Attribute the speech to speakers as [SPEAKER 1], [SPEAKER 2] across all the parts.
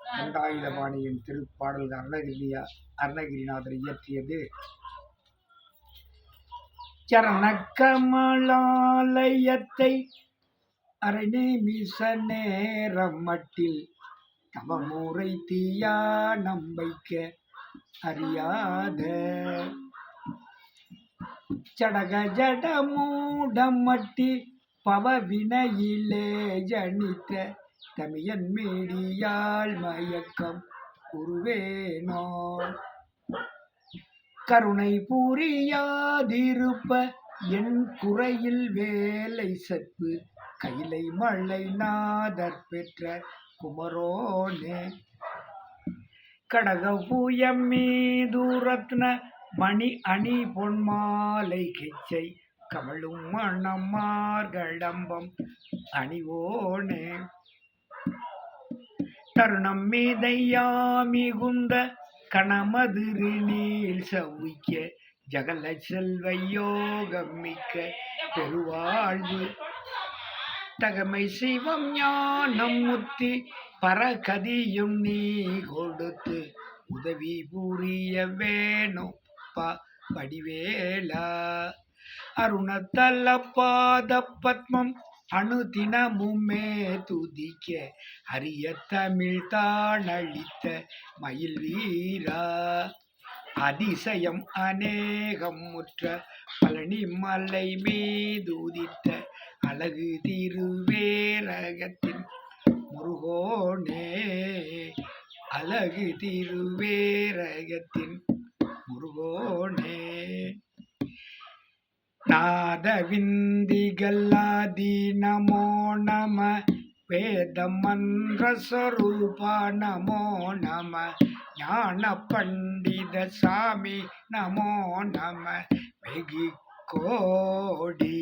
[SPEAKER 1] தண்டாயுதபாணியின் திருப்பாடல் அருணகிரிநாதர் இயற்றியது. சரணக்கமலாலயத்தை அரைநிமிஷ நேரம் மட்டில் தவமுறை தீயா நம்பைக்க அறியாத சடக ஜட மூடமட்டி பவவினையிலே ஜனித்த தமியன் மீடியால் மயக்கம் உருவேனோ கருணை புரியாதிருப்ப என் குறையில் வேலை சற்பு கைலை மழை நாதர் பெற்ற குமரோனே கடகபூயம் மீதுரத்ன மணி அணி பொன்மாலை கெச்சை கமழும் மணம் மார்கடம்பம் அணிவோனே தருணம் மீதையாமிகுந்த கணமதிரு நீள் சவிக்க ஜகல செல்வ யோகம் மிக்க பெருவாழ்வு தகமை சிவம் ஞானம் முத்தி பரகதியும் நீ கொடுத்து உதவி புரிய வேணும் வடிவேலா அருணத்தல பாத பத்மம் அணுதினமுமே துதிக்க அரிய தமிழ் தானளித்த மயில் வீரா அதிசயம் அநேகம் முற்ற பழனி மலை மீதுதித்த அழகு திருவேரகத்தின் முருகோனே அழகு திருவேரகத்தின் முருகோனே நாதவிந்திகல்லாதி நமோ நம வேத மந்திர ஸ்வரூப நமோ நம ஞான பண்டித சாமி நமோ நம வெகு கோடி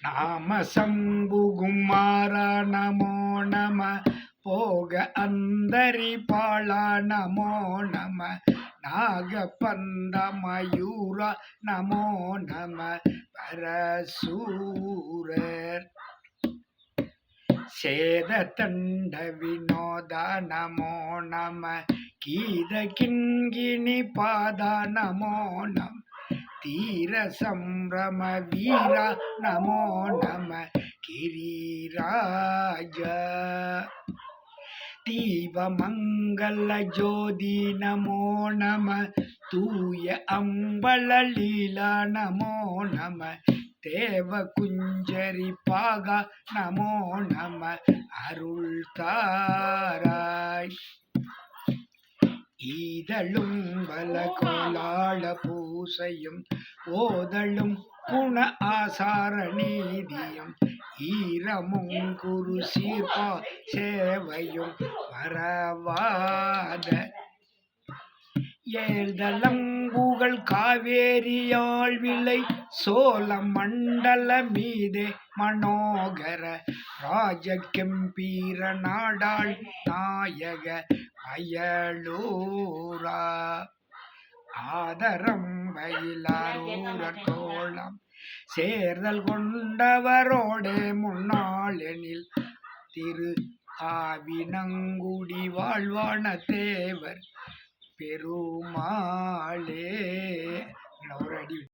[SPEAKER 1] நாம சம்புகுமார நமோ நம போக அந்தரி பாழ நமோ நம நாகபந்த மயூர நமோ நம பரசூரர் சேத தண்ட வினோத நமோ நம கீத கிண்கிணி பாத நமோ நம தீர சம்பிரம வீர நமோ நம கிரிராஜ தீபமங்கல ஜோதி நமோ நம தூய அம்பல லீலா நமோ நம தேவ குஞ்சரி பாக நமோ நம அருள் தாராய் ஈதழும் பல கோலாள பூசையும் ஓதழும் குண ஆசார நீதியும் ஈரமும் குரு சீர்பா சேவையும் மறவாத ஏழ்தளம் புகழ் காவேரியாழ் விளை சோழ மண்டல மீதே மனோகர ராஜ கம்பீர நாடாள் நாயக அயலூரா ஆதரம் வயலாரூரர் தோழம் சேர்தல் கொண்டவரோடே முன்னாள் எனில் திரு ஆவினங்குடி வாழ்வான தேவர் பெருமாளே ஒரு அடி